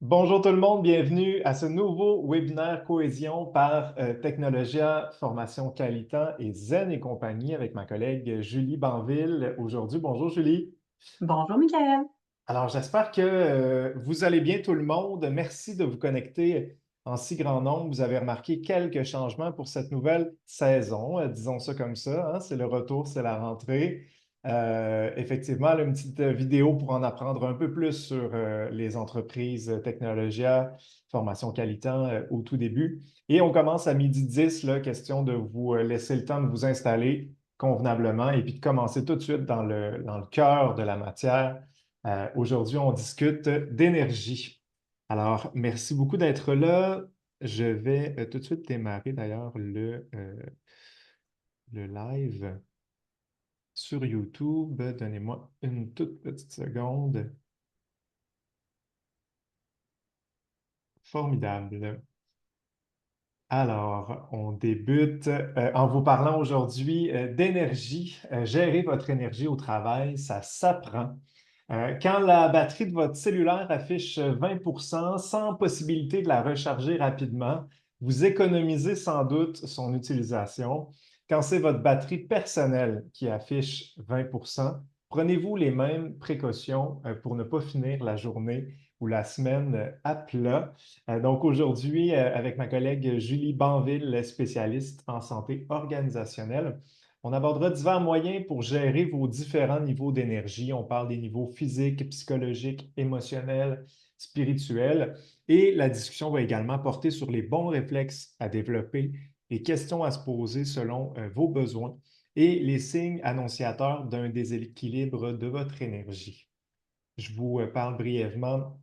Bonjour tout le monde, bienvenue à ce nouveau webinaire Cohésion par Technologia, Formation Qualitan et Zen et compagnie avec ma collègue Julie Banville aujourd'hui. Bonjour Julie. Bonjour, Michael. Alors j'espère que vous allez bien tout le monde. Merci de vous connecter en si grand nombre. Vous avez remarqué quelques changements pour cette nouvelle saison, disons ça comme ça, hein. C'est le retour, c'est la rentrée. Effectivement, là, une petite vidéo pour en apprendre un peu plus sur les entreprises Technologia, formation Qualitan au tout début. Et on commence à midi 10, là, question de vous laisser le temps de vous installer convenablement et puis de commencer tout de suite dans le cœur de la matière. Aujourd'hui, on discute d'énergie. Alors, merci beaucoup d'être là. Je vais tout de suite démarrer d'ailleurs le live sur YouTube. Donnez-moi une toute petite seconde. Formidable. Alors, on débute en vous parlant aujourd'hui d'énergie. Gérer votre énergie au travail, ça s'apprend. Quand la batterie de votre cellulaire affiche 20% sans possibilité de la recharger rapidement, vous économisez sans doute son utilisation. Quand c'est votre batterie personnelle qui affiche 20%, prenez-vous les mêmes précautions pour ne pas finir la journée ou la semaine à plat. Donc aujourd'hui, avec ma collègue Julie Banville, spécialiste en santé organisationnelle, on abordera divers moyens pour gérer vos différents niveaux d'énergie. On parle des niveaux physiques, psychologiques, émotionnels, spirituels. Et la discussion va également porter sur les bons réflexes à développer, les questions à se poser selon vos besoins et les signes annonciateurs d'un déséquilibre de votre énergie. Je vous parle brièvement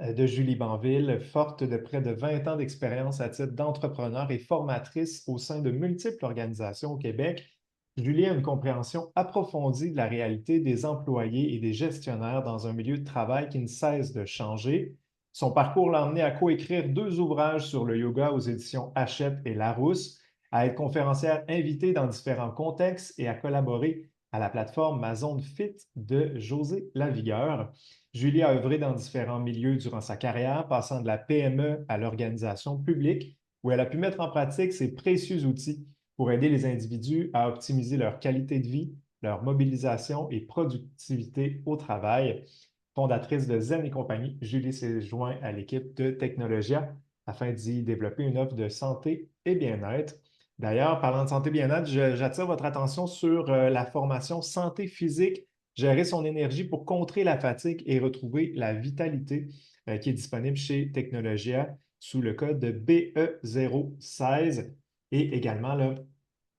de Julie Banville, forte de près de 20 ans d'expérience à titre d'entrepreneur et formatrice au sein de multiples organisations au Québec. Julie a une compréhension approfondie de la réalité des employés et des gestionnaires dans un milieu de travail qui ne cesse de changer. Son parcours l'a emmené à coécrire 2 ouvrages sur le yoga aux éditions Hachette et Larousse, à être conférencière invitée dans différents contextes et à collaborer à la plateforme Ma Zone Fit de José Lavigueur. Julie a œuvré dans différents milieux durant sa carrière, passant de la PME à l'organisation publique, où elle a pu mettre en pratique ses précieux outils pour aider les individus à optimiser leur qualité de vie, leur mobilisation et productivité au travail. Fondatrice de Zen et compagnie, Julie s'est jointe à l'équipe de Technologia afin d'y développer une offre de santé et bien-être. D'ailleurs, parlant de santé et bien-être, j'attire votre attention sur la formation santé physique, gérer son énergie pour contrer la fatigue et retrouver la vitalité qui est disponible chez Technologia sous le code BE016 et également là,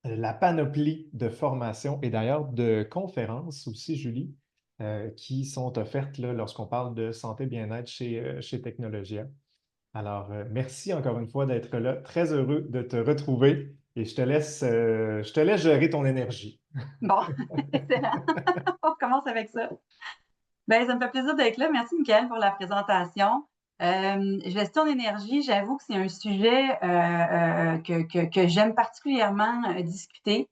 la panoplie de formations et d'ailleurs de conférences aussi, Julie, qui sont offertes là, lorsqu'on parle de santé bien-être chez Technologia. Alors, merci encore une fois d'être là. Très heureux de te retrouver et je te laisse gérer ton énergie. Bon, excellent. On commence avec ça. Ben, ça me fait plaisir d'être là. Merci, Michael, pour la présentation. Gestion d'énergie, j'avoue que c'est un sujet que j'aime particulièrement discuter.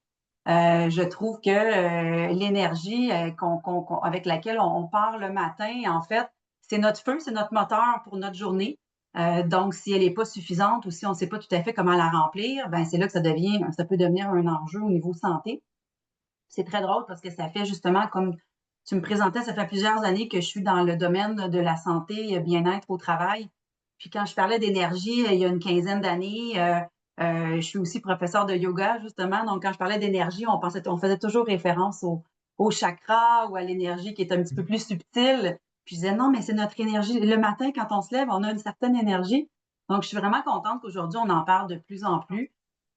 Je trouve que l'énergie avec laquelle on part le matin, en fait, c'est notre feu, c'est notre moteur pour notre journée. Donc, si elle n'est pas suffisante ou si on ne sait pas tout à fait comment la remplir, ben c'est là que ça peut devenir un enjeu au niveau santé. C'est très drôle parce que ça fait justement, comme tu me présentais, ça fait plusieurs années que je suis dans le domaine de la santé et bien-être au travail. Puis quand je parlais d'énergie, il y a une quinzaine d'années, je suis aussi professeure de yoga, justement. Donc, quand je parlais d'énergie, on faisait toujours référence au chakra ou à l'énergie qui est un petit peu plus subtile. Puis je disais, non, mais c'est notre énergie. Le matin, quand on se lève, on a une certaine énergie. Donc, je suis vraiment contente qu'aujourd'hui, on en parle de plus en plus.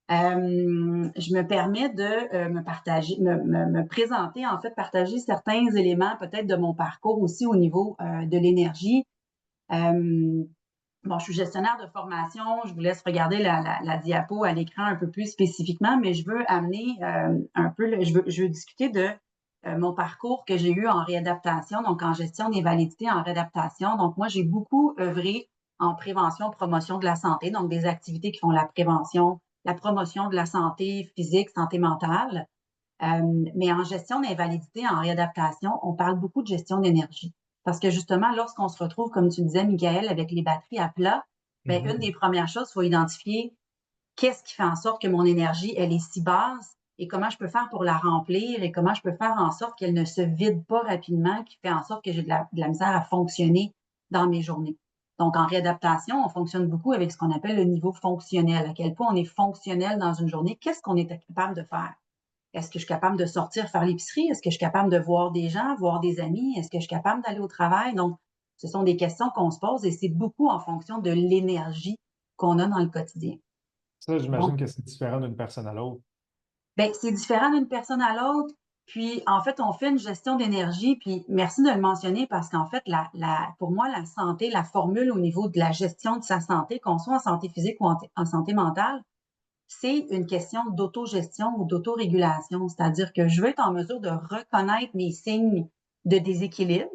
Je me permets de me partager, me présenter, en fait, partager certains éléments peut-être de mon parcours aussi au niveau de l'énergie. Euh, bon, je suis gestionnaire de formation. Je vous laisse regarder la diapo à l'écran un peu plus spécifiquement, mais je veux amener un peu, je veux discuter de mon parcours que j'ai eu en réadaptation, donc en gestion des validités en réadaptation. Donc, moi, j'ai beaucoup œuvré en prévention, promotion de la santé, donc des activités qui font la prévention, la promotion de la santé physique, santé mentale. Mais en gestion d'invalidité, en réadaptation, on parle beaucoup de gestion d'énergie. Parce que justement, lorsqu'on se retrouve, comme tu disais, Michael, avec les batteries à plat, bien, une des premières choses, il faut identifier qu'est-ce qui fait en sorte que mon énergie, elle est si basse et comment je peux faire pour la remplir et comment je peux faire en sorte qu'elle ne se vide pas rapidement, qui fait en sorte que j'ai de la misère à fonctionner dans mes journées. Donc, en réadaptation, on fonctionne beaucoup avec ce qu'on appelle le niveau fonctionnel. À quel point on est fonctionnel dans une journée? Qu'est-ce qu'on est capable de faire? Est-ce que je suis capable de sortir faire l'épicerie? Est-ce que je suis capable de voir des gens, voir des amis? Est-ce que je suis capable d'aller au travail? Donc, ce sont des questions qu'on se pose et c'est beaucoup en fonction de l'énergie qu'on a dans le quotidien. Ça, Donc, j'imagine que c'est différent d'une personne à l'autre. ben, c'est différent d'une personne à l'autre. Puis, en fait, on fait une gestion d'énergie. Puis, merci de le mentionner parce qu'en fait, pour moi, la santé, la formule au niveau de la gestion de sa santé, qu'on soit en santé physique ou en santé mentale, c'est une question d'autogestion ou d'autorégulation. C'est-à-dire que je veux être en mesure de reconnaître mes signes de déséquilibre.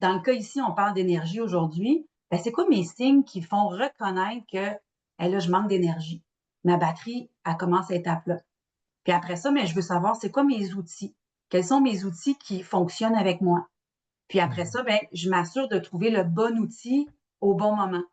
Dans le cas ici, on parle d'énergie aujourd'hui. Ben, c'est quoi mes signes qui font reconnaître que là, je manque d'énergie? Ma batterie, elle commence à être à plat. Puis après ça, mais je veux savoir c'est quoi mes outils. Quels sont mes outils qui fonctionnent avec moi? Puis après Mhm. ça, ben, je m'assure de trouver le bon outil au bon moment.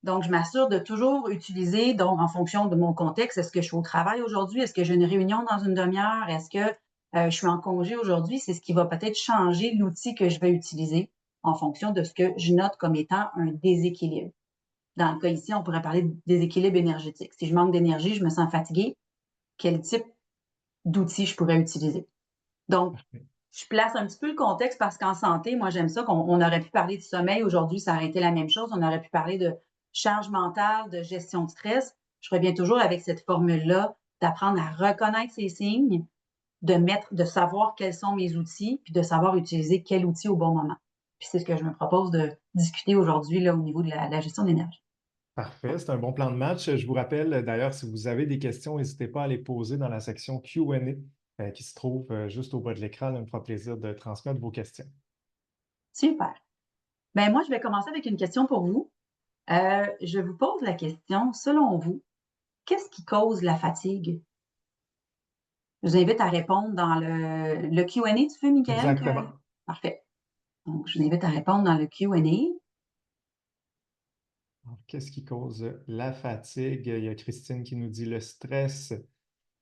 Donc, je m'assure de toujours utiliser, donc en fonction de mon contexte, est-ce que je suis au travail aujourd'hui? Est-ce que j'ai une réunion dans une demi-heure? Est-ce que je suis en congé aujourd'hui? C'est ce qui va peut-être changer l'outil que je vais utiliser en fonction de ce que je note comme étant un déséquilibre. Dans le cas ici, on pourrait parler de déséquilibre énergétique. Si je manque d'énergie, je me sens fatiguée, quel type d'outils je pourrais utiliser? Donc, je place un petit peu le contexte parce qu'en santé, moi, j'aime ça qu'on aurait pu parler de sommeil. Aujourd'hui, ça aurait été la même chose. On aurait pu parler de charge mentale, de gestion de stress. Je reviens toujours avec cette formule-là d'apprendre à reconnaître ces signes, de savoir quels sont mes outils, puis de savoir utiliser quel outil au bon moment. Puis c'est ce que je me propose de discuter aujourd'hui là, au niveau de la gestion d'énergie. Parfait, c'est un bon plan de match. Je vous rappelle d'ailleurs, si vous avez des questions, n'hésitez pas à les poser dans la section Q&A qui se trouve juste au bas de l'écran. Ça me fera plaisir de transmettre vos questions. Super. Ben moi, je vais commencer avec une question pour vous. Je vous pose la question, selon vous, qu'est-ce qui cause la fatigue? Je vous invite à répondre dans le Q&A. Tu veux, Michael? Exactement. Parfait. Donc, je vous invite à répondre dans le Q&A. Alors, qu'est-ce qui cause la fatigue? Il y a Christine qui nous dit le stress.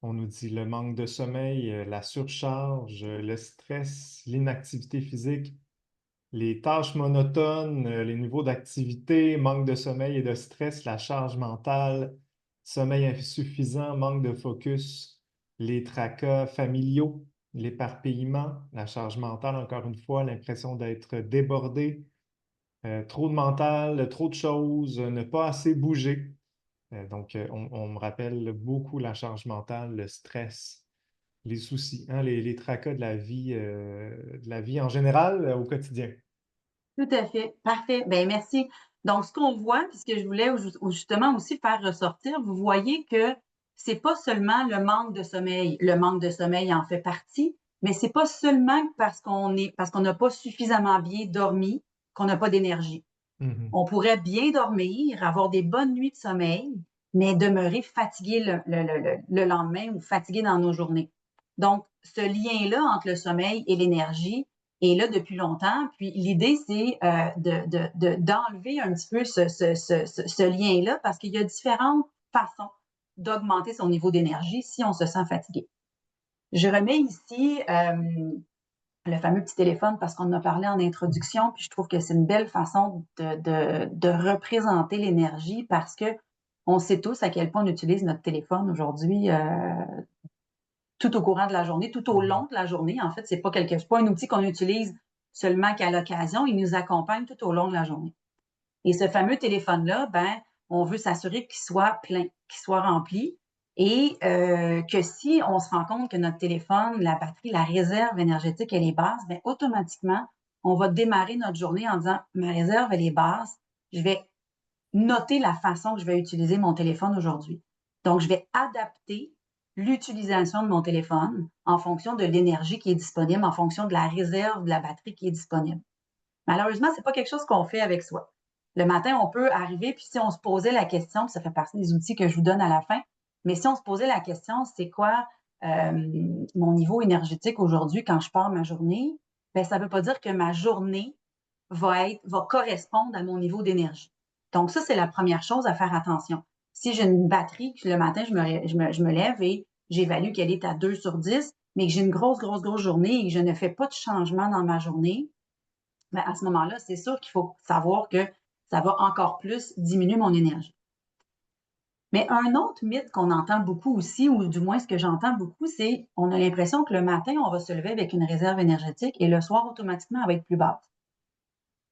On nous dit le manque de sommeil, la surcharge, le stress, l'inactivité physique, les tâches monotones, les niveaux d'activité, manque de sommeil et de stress, la charge mentale, sommeil insuffisant, manque de focus, les tracas familiaux, l'éparpillement, la charge mentale, encore une fois, l'impression d'être débordé, trop de mental, trop de choses, ne pas assez bouger. On me rappelle beaucoup la charge mentale, le stress, les soucis, hein, les tracas de la vie en général au quotidien. Tout à fait. Parfait. Ben merci. Donc, ce qu'on voit, puis ce que je voulais justement aussi faire ressortir, vous voyez que c'est pas seulement le manque de sommeil. Le manque de sommeil en fait partie, mais c'est pas seulement parce qu'on n'a pas suffisamment bien dormi qu'on n'a pas d'énergie. Mhm. On pourrait bien dormir, avoir des bonnes nuits de sommeil, mais demeurer fatigué le lendemain ou fatigué dans nos journées. Donc, ce lien-là entre le sommeil et l'énergie est là depuis longtemps. Puis l'idée, c'est d'enlever un petit peu ce lien-là parce qu'il y a différentes façons d'augmenter son niveau d'énergie si on se sent fatigué. Je remets ici le fameux petit téléphone parce qu'on en a parlé en introduction, puis je trouve que c'est une belle façon de représenter l'énergie parce que on sait tous à quel point on utilise notre téléphone aujourd'hui tout au courant de la journée, tout au long Mhm. de la journée. En fait, c'est pas un outil qu'on utilise seulement qu'à l'occasion, il nous accompagne tout au long de la journée. Et ce fameux téléphone-là, ben, on veut s'assurer qu'il soit plein, qu'il soit rempli. Et que si on se rend compte que notre téléphone, la batterie, la réserve énergétique, elle est basse, ben, automatiquement, on va démarrer notre journée en disant, ma réserve, elle est basse, je vais noter la façon que je vais utiliser mon téléphone aujourd'hui. Donc, je vais adapter l'utilisation de mon téléphone en fonction de l'énergie qui est disponible, en fonction de la réserve de la batterie qui est disponible. Malheureusement, c'est pas quelque chose qu'on fait avec soi. Le matin, on peut arriver, puis si on se posait la question, puis ça fait partie des outils que je vous donne à la fin, mais si on se posait la question, c'est quoi mon niveau énergétique aujourd'hui quand je pars ma journée? Ben, ça ne veut pas dire que ma journée va correspondre à mon niveau d'énergie. Donc, ça, c'est la première chose à faire attention. Si j'ai une batterie, que le matin, je me lève et j'évalue qu'elle est à 2 sur 10, mais que j'ai une grosse journée et que je ne fais pas de changement dans ma journée, bien, à ce moment-là, c'est sûr qu'il faut savoir que ça va encore plus diminuer mon énergie. Mais un autre mythe qu'on entend beaucoup aussi, ou du moins ce que j'entends beaucoup, c'est on a l'impression que le matin, on va se lever avec une réserve énergétique et le soir, automatiquement, elle va être plus basse.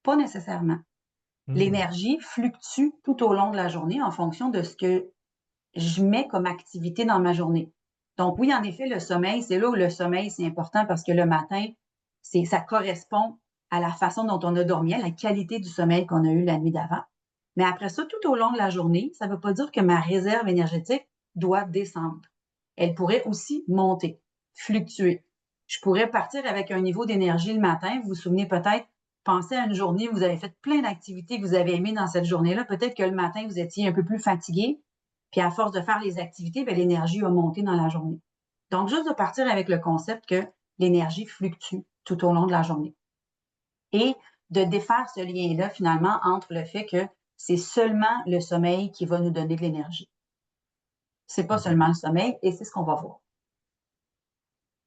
Pas nécessairement. Hmm. L'énergie fluctue tout au long de la journée en fonction de ce que je mets comme activité dans ma journée. Donc oui, en effet, le sommeil, c'est là où le sommeil, c'est important parce que le matin, ça correspond à la façon dont on a dormi, à la qualité du sommeil qu'on a eu la nuit d'avant. Mais après ça, tout au long de la journée, ça ne veut pas dire que ma réserve énergétique doit descendre. Elle pourrait aussi monter, fluctuer. Je pourrais partir avec un niveau d'énergie le matin. Vous vous souvenez peut-être, pensez à une journée où vous avez fait plein d'activités que vous avez aimées dans cette journée-là. Peut-être que le matin, vous étiez un peu plus fatigué. Puis à force de faire les activités, bien, l'énergie va monter dans la journée. Donc, juste de partir avec le concept que l'énergie fluctue tout au long de la journée. Et de défaire ce lien-là, finalement, entre le fait que c'est seulement le sommeil qui va nous donner de l'énergie. C'est pas seulement le sommeil, et c'est ce qu'on va voir.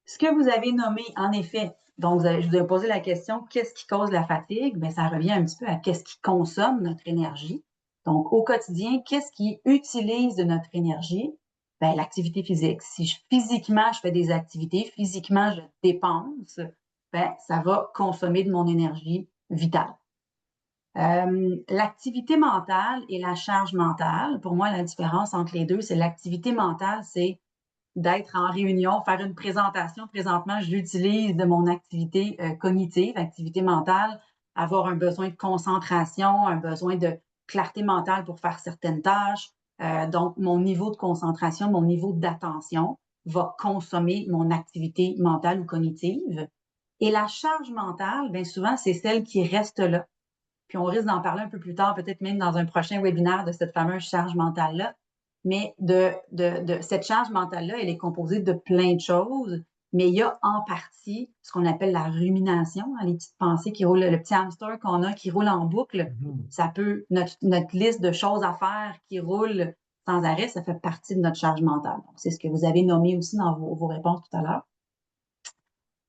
Ce que vous avez nommé, en effet, donc je vous ai posé la question, qu'est-ce qui cause la fatigue? Bien, ça revient un petit peu à qu'est-ce qui consomme notre énergie. Donc, au quotidien, qu'est-ce qui utilise de notre énergie? Bien, l'activité physique. Si physiquement, je fais des activités, physiquement, je dépense, bien, ça va consommer de mon énergie vitale. L'activité mentale et la charge mentale, pour moi, la différence entre les deux, c'est l'activité mentale, c'est d'être en réunion, faire une présentation. Présentement, j'utilise de mon activité cognitive, activité mentale, avoir un besoin de concentration, un besoin de clarté mentale pour faire certaines tâches. Donc, mon niveau de concentration, mon niveau d'attention va consommer mon activité mentale ou cognitive. Et la charge mentale, bien souvent, c'est celle qui reste là. Puis on risque d'en parler un peu plus tard, peut-être même dans un prochain webinaire de cette fameuse charge mentale-là. Mais de cette charge mentale-là, elle est composée de plein de choses, mais il y a en partie ce qu'on appelle la rumination, hein, les petites pensées qui roulent, le petit hamster qu'on a qui roule en boucle. Mhm. Ça peut, notre liste de choses à faire qui roule sans arrêt, ça fait partie de notre charge mentale. Donc, c'est ce que vous avez nommé aussi dans vos réponses tout à l'heure.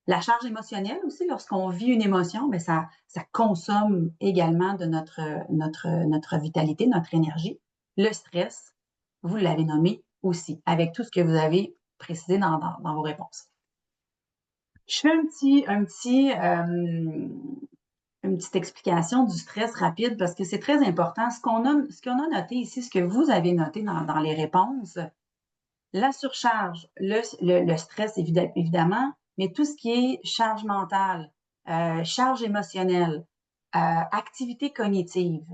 La charge émotionnelle aussi, lorsqu'on vit une émotion, bien, ça consomme également de notre vitalité, notre énergie. Le stress, vous l'avez nommé aussi, avec tout ce que vous avez précisé dans vos réponses. Je fais une petite explication du stress rapide parce que c'est très important. Ce qu'on a noté ici, ce que vous avez noté dans les réponses, la surcharge, le stress évidemment, mais tout ce qui est charge mentale, charge émotionnelle, activité cognitive,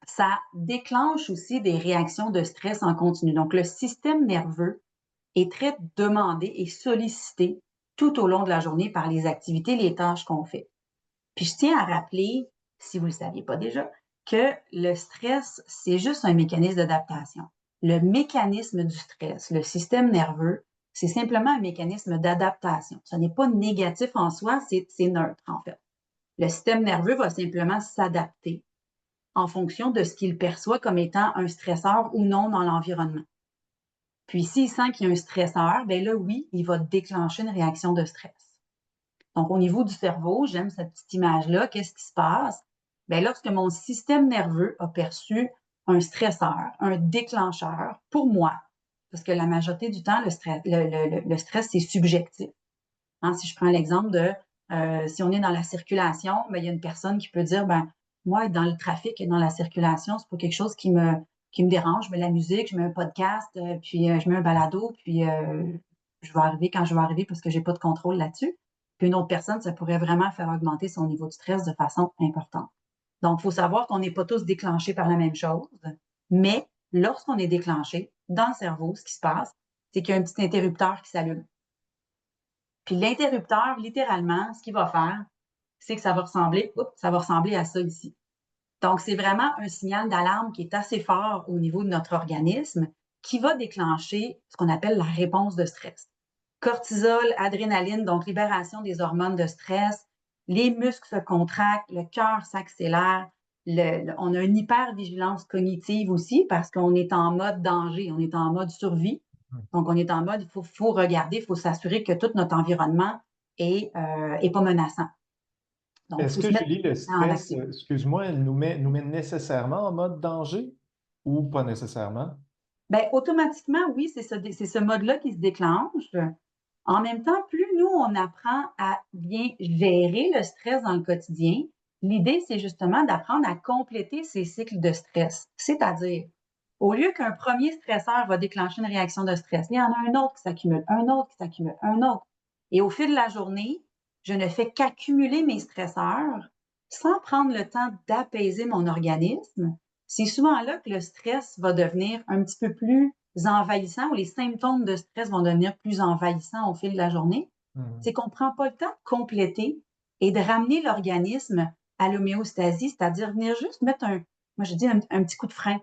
ça déclenche aussi des réactions de stress en continu. Donc, le système nerveux est très demandé et sollicité tout au long de la journée par les activités, les tâches qu'on fait. Puis, je tiens à rappeler, si vous ne le saviez pas déjà, que le stress, c'est juste un mécanisme d'adaptation. Le mécanisme du stress, le système nerveux, c'est simplement un mécanisme d'adaptation. Ce n'est pas négatif en soi, c'est neutre en fait. Le système nerveux va simplement s'adapter en fonction de ce qu'il perçoit comme étant un stresseur ou non dans l'environnement. Puis s'il sent qu'il y a un stresseur, bien là, oui, il va déclencher une réaction de stress. Donc, au niveau du cerveau, j'aime cette petite image-là. Qu'est-ce qui se passe? Bien, lorsque mon système nerveux a perçu un stresseur, un déclencheur, pour moi, parce que la majorité du temps, le stress c'est subjectif. Hein, si je prends l'exemple de si on est dans la circulation, bien, il y a une personne qui peut dire ben moi, être dans le trafic et dans la circulation, c'est pas quelque chose qui me dérange. Je mets la musique, je mets un podcast, puis je mets un balado, puis je vais arriver quand je vais arriver parce que j'ai pas de contrôle là-dessus. Puis une autre personne, ça pourrait vraiment faire augmenter son niveau de stress de façon importante. Donc, il faut savoir qu'on n'est pas tous déclenchés par la même chose, mais lorsqu'on est déclenché, dans le cerveau, ce qui se passe, c'est qu'il y a un petit interrupteur qui s'allume. Puis l'interrupteur, littéralement, ce qu'il va faire, c'est que ça va ressembler à ça ici. Donc, c'est vraiment un signal d'alarme qui est assez fort au niveau de notre organisme qui va déclencher ce qu'on appelle la réponse de stress. Cortisol, adrénaline, donc libération des hormones de stress, les muscles se contractent, le cœur s'accélère, on a une hypervigilance cognitive aussi parce qu'on est en mode danger, on est en mode survie. Donc, on est en mode, faut regarder, il faut s'assurer que tout notre environnement est pas menaçant. Donc, il Est-ce faut que, se mettre Julie, le en stress, activité. excuse-moi, elle nous met nécessairement en mode danger ou pas nécessairement? Bien, automatiquement, oui, c'est ce mode-là qui se déclenche. En même temps, plus nous, on apprend à bien gérer le stress dans le quotidien, l'idée, c'est justement d'apprendre à compléter ces cycles de stress. C'est-à-dire, au lieu qu'un premier stresseur va déclencher une réaction de stress, il y en a un autre qui s'accumule, un autre qui s'accumule, un autre. Et au fil de la journée, je ne fais qu'accumuler mes stresseurs sans prendre le temps d'apaiser mon organisme. C'est souvent là que le stress va devenir un petit peu plus envahissant ou les symptômes de stress vont devenir plus envahissants au fil de la journée. Mhm. C'est qu'on ne prend pas le temps de compléter et de ramener l'organisme à l'homéostasie, c'est-à-dire venir juste mettre moi je dis un petit coup de frein.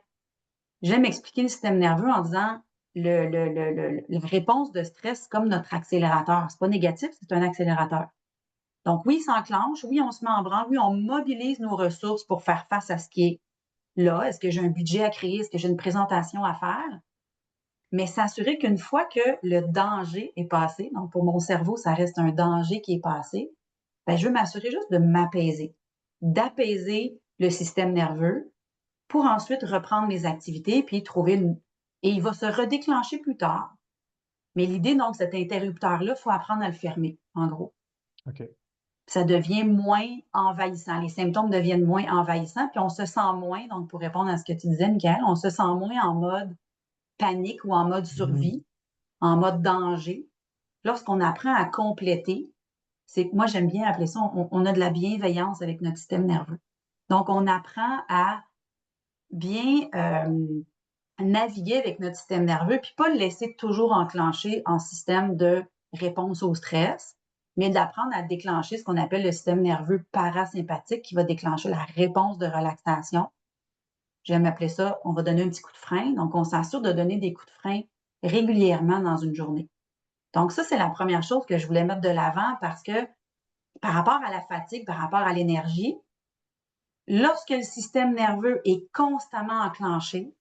J'aime expliquer le système nerveux en disant la réponse de stress comme notre accélérateur. C'est pas négatif, c'est un accélérateur. Donc oui, il s'enclenche, oui, on se met en branle, oui, on mobilise nos ressources pour faire face à ce qui est là. Est-ce que j'ai un budget à créer? Est-ce que j'ai une présentation à faire? Mais s'assurer qu'une fois que le danger est passé, donc pour mon cerveau, ça reste un danger qui est passé, ben, je veux m'assurer juste de m'apaiser, d'apaiser le système nerveux pour ensuite reprendre mes activités puis trouver une. Et il va se redéclencher plus tard. Mais l'idée, donc, cet interrupteur-là, il faut apprendre à le fermer, en gros. OK. Ça devient moins envahissant. Les symptômes deviennent moins envahissants, puis on se sent moins, donc pour répondre à ce que tu disais, Michael, on se sent moins en mode panique ou en mode Mhm. survie, en mode danger. Lorsqu'on apprend à compléter, c'est moi j'aime bien appeler ça, on a de la bienveillance avec notre système nerveux. Donc, on apprend à bien naviguer avec notre système nerveux, puis pas le laisser toujours enclencher en système de réponse au stress, mais d'apprendre à déclencher ce qu'on appelle le système nerveux parasympathique qui va déclencher la réponse de relaxation. J'aime appeler ça, on va donner un petit coup de frein. Donc, on s'assure de donner des coups de frein régulièrement dans une journée. Donc, ça, c'est la première chose que je voulais mettre de l'avant parce que par rapport à la fatigue, par rapport à l'énergie, lorsque le système nerveux est constamment enclenché,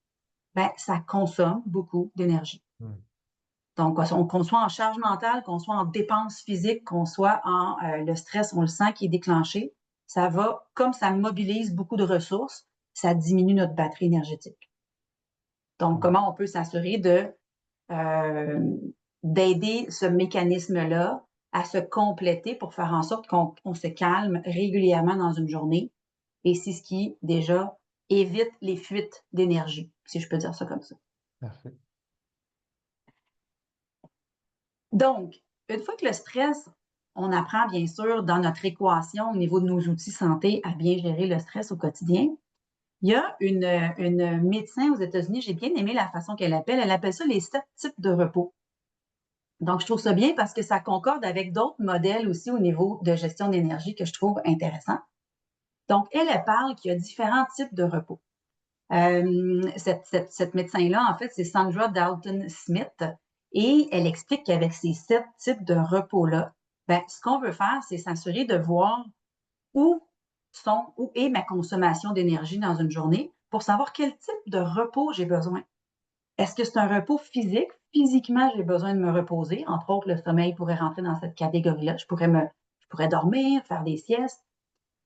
ben, ça consomme beaucoup d'énergie. Mhm. Donc, qu'on soit en charge mentale, qu'on soit en dépenses physiques, qu'on soit en le stress, on le sent qui est déclenché, ça va, comme ça mobilise beaucoup de ressources, ça diminue notre batterie énergétique. Donc, comment on peut s'assurer euh, d'aider ce mécanisme-là à se compléter pour faire en sorte qu'on se calme régulièrement dans une journée. Et c'est ce qui, déjà, évite les fuites d'énergie, si je peux dire ça comme ça. Parfait. Donc, une fois que le stress, on apprend bien sûr dans notre équation au niveau de nos outils santé à bien gérer le stress au quotidien. Il y a une médecin aux États-Unis, j'ai bien aimé la façon qu'elle appelle ça les 7 types de repos. Donc, je trouve ça bien parce que ça concorde avec d'autres modèles aussi au niveau de gestion d'énergie que je trouve intéressant. Donc, elle parle qu'il y a différents types de repos. Cette médecin-là, en fait, c'est Sandra Dalton Smith, et elle explique qu'avec ces 7 types de repos-là, ben, ce qu'on veut faire, c'est s'assurer de voir où est ma consommation d'énergie dans une journée pour savoir quel type de repos j'ai besoin. Est-ce que c'est un repos physique? Physiquement, j'ai besoin de me reposer. Entre autres, le sommeil pourrait rentrer dans cette catégorie-là. Je pourrais dormir, faire des siestes.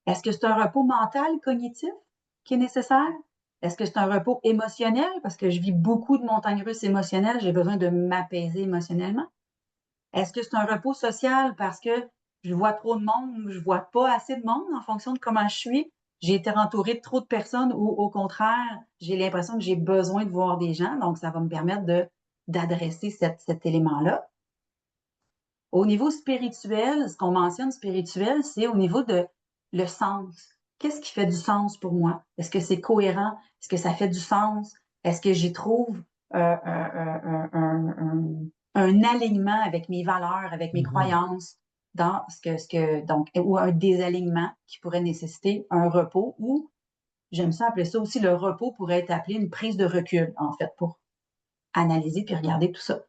Est-ce que c'est un repos mental, cognitif qui est nécessaire? Est-ce que c'est un repos émotionnel? Parce que je vis beaucoup de montagnes russes émotionnelles, j'ai besoin de m'apaiser émotionnellement. Est-ce que c'est un repos social parce que je vois trop de monde ou je vois pas assez de monde en fonction de comment je suis? J'ai été entourée de trop de personnes ou au contraire, j'ai l'impression que j'ai besoin de voir des gens, donc ça va me permettre d'adresser cet élément-là. Au niveau spirituel, ce qu'on mentionne spirituel, c'est au niveau de le sens. Qu'est-ce qui fait du sens pour moi? Est-ce que c'est cohérent? Est-ce que ça fait du sens? Est-ce que j'y trouve un alignement avec mes valeurs, avec mes Mhm. croyances, dans donc, ou un désalignement qui pourrait nécessiter un repos, ou j'aime ça appeler ça aussi le repos pourrait être appelé une prise de recul, en fait, pour analyser puis regarder tout ça.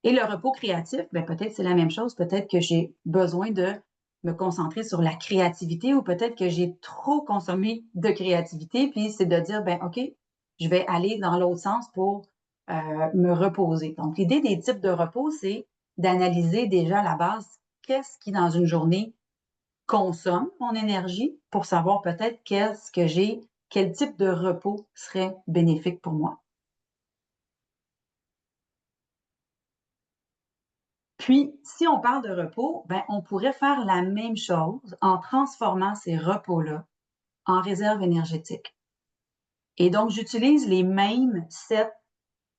Et le repos créatif, ben peut-être c'est la même chose. Peut-être que j'ai besoin de me concentrer sur la créativité ou peut-être que j'ai trop consommé de créativité, puis c'est de dire, ben OK, je vais aller dans l'autre sens pour me reposer. Donc, l'idée des types de repos, c'est d'analyser déjà à la base qu'est-ce qui, dans une journée, consomme mon énergie pour savoir peut-être quel type de repos serait bénéfique pour moi. Puis, si on parle de repos, ben, on pourrait faire la même chose en transformant ces repos-là en réserve énergétique. Et donc, j'utilise les mêmes 7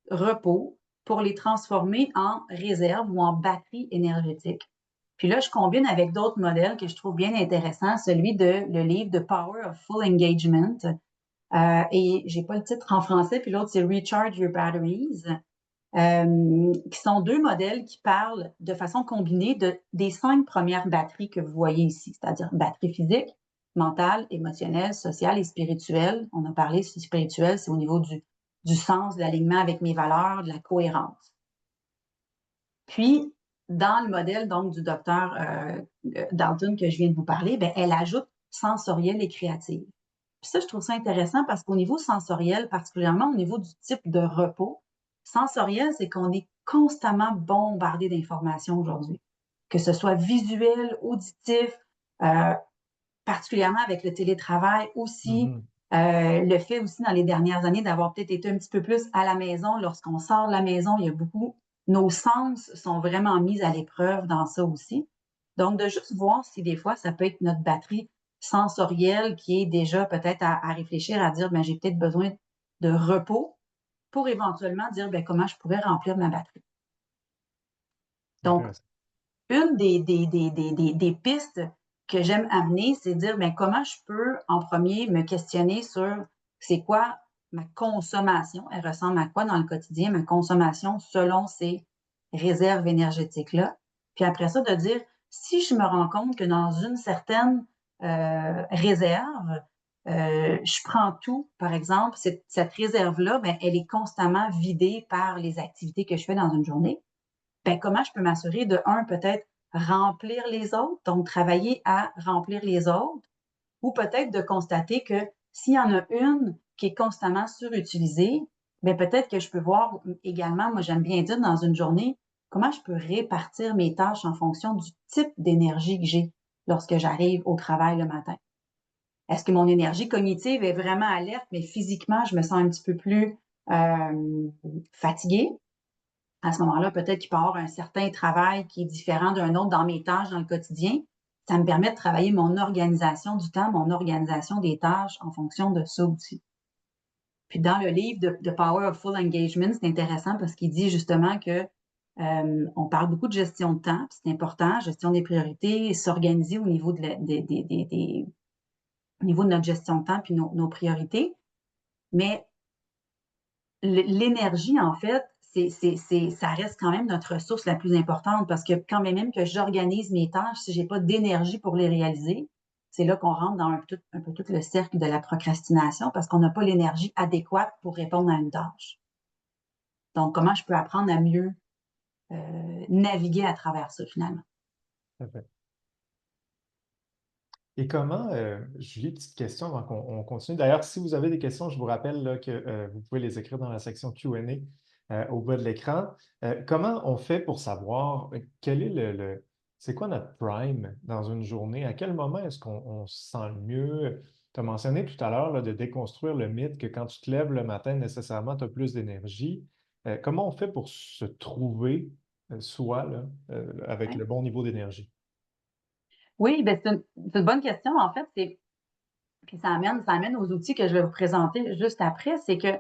repos pour les transformer en réserve ou en batterie énergétique. Puis là, je combine avec d'autres modèles que je trouve bien intéressants, celui de le livre The Power of Full Engagement. Et j'ai pas le titre en français, puis l'autre, c'est Recharge Your Batteries, qui sont 2 modèles qui parlent de façon combinée des 5 premières batteries que vous voyez ici, c'est-à-dire batterie physique, mentale, émotionnelle, sociale et spirituelle. On a parlé, spirituel, c'est au niveau du sens, de l'alignement avec mes valeurs, de la cohérence. Puis, dans le modèle donc du docteur Dalton que je viens de vous parler, ben, elle ajoute sensorielle et créative. Puis ça, je trouve ça intéressant parce qu'au niveau sensoriel, particulièrement au niveau du type de repos, sensoriel, c'est qu'on est constamment bombardé d'informations aujourd'hui, que ce soit visuel, auditif, euh, particulièrement avec le télétravail aussi, le fait aussi dans les dernières années d'avoir peut-être été un petit peu plus à la maison. Lorsqu'on sort de la maison, il y a beaucoup, nos sens sont vraiment mis à l'épreuve dans ça aussi. Donc, de juste voir si des fois, ça peut être notre batterie sensorielle qui est déjà peut-être à réfléchir, à dire, ben, j'ai peut-être besoin de repos pour éventuellement dire, ben, comment je pourrais remplir ma batterie. Donc, Intéressant. une des pistes que j'aime amener, c'est de dire, ben, comment je peux, en premier, me questionner sur c'est quoi ma consommation, elle ressemble à quoi dans le quotidien, ma consommation selon ces réserves énergétiques-là. Puis après ça, de dire, si je me rends compte que dans une certaine réserve, je prends tout, par exemple, cette réserve-là, ben, elle est constamment vidée par les activités que je fais dans une journée. Ben, comment je peux m'assurer de, un, peut-être remplir les autres, donc travailler à remplir les autres, ou peut-être de constater que s'il y en a une qui est constamment surutilisée, ben peut-être que je peux voir également, moi j'aime bien dire dans une journée, comment je peux répartir mes tâches en fonction du type d'énergie que j'ai lorsque j'arrive au travail le matin. Est-ce que mon énergie cognitive est vraiment alerte, mais physiquement, je me sens un petit peu plus fatiguée? À ce moment-là, peut-être qu'il peut y avoir un certain travail qui est différent d'un autre dans mes tâches dans le quotidien. Ça me permet de travailler mon organisation du temps, mon organisation des tâches en fonction de ça aussi. Puis dans le livre de Power of Full Engagement, c'est intéressant parce qu'il dit justement que on parle beaucoup de gestion de temps, c'est important, gestion des priorités, s'organiser au niveau au niveau de notre gestion de temps puis nos priorités. Mais l'énergie, en fait, ça reste quand même notre ressource la plus importante parce que quand même que j'organise mes tâches, si j'ai pas d'énergie pour les réaliser, c'est là qu'on rentre dans un peu tout le cercle de la procrastination parce qu'on n'a pas l'énergie adéquate pour répondre à une tâche. Donc, comment je peux apprendre à mieux naviguer à travers ça, finalement? Parfait. Et comment, Julie, petite question avant qu'on on continue. D'ailleurs, si vous avez des questions, je vous rappelle là, que vous pouvez les écrire dans la section Q&A au bas de l'écran. Comment on fait pour savoir quel est c'est quoi notre prime dans une journée? À quel moment est-ce qu'on se sent le mieux? Tu as mentionné tout à l'heure là, de déconstruire le mythe que quand tu te lèves le matin, nécessairement, tu as plus d'énergie. Comment on fait pour se trouver soi là, avec Ouais. le bon niveau d'énergie? Oui, ben c'est une bonne question. En fait, puis ça amène aux outils que je vais vous présenter juste après, c'est que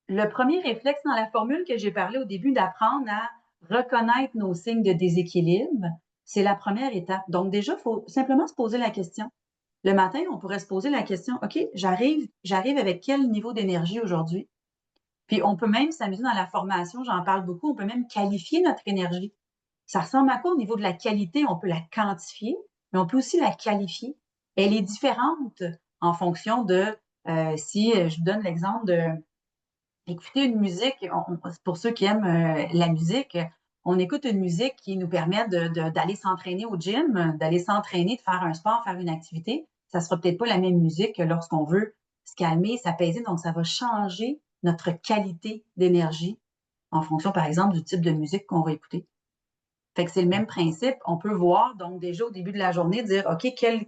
le premier réflexe dans la formule que j'ai parlé au début, d'apprendre à reconnaître nos signes de déséquilibre, c'est la première étape. Donc déjà, il faut simplement se poser la question. Le matin, on pourrait se poser la question, OK, j'arrive avec quel niveau d'énergie aujourd'hui? Puis on peut même s'amuser dans la formation, j'en parle beaucoup, on peut même qualifier notre énergie. Ça ressemble à quoi au niveau de la qualité? On peut la quantifier, mais on peut aussi la qualifier. Elle est différente en fonction de, si je vous donne l'exemple de écouter une musique, pour ceux qui aiment la musique, on écoute une musique qui nous permet d'aller s'entraîner au gym, d'aller s'entraîner, de faire un sport, faire une activité, ça sera peut-être pas la même musique que lorsqu'on veut se calmer, s'apaiser. Donc, ça va changer notre qualité d'énergie en fonction, par exemple, du type de musique qu'on va écouter. Fait que c'est le même principe. On peut voir, donc, déjà au début de la journée, dire, OK, quelle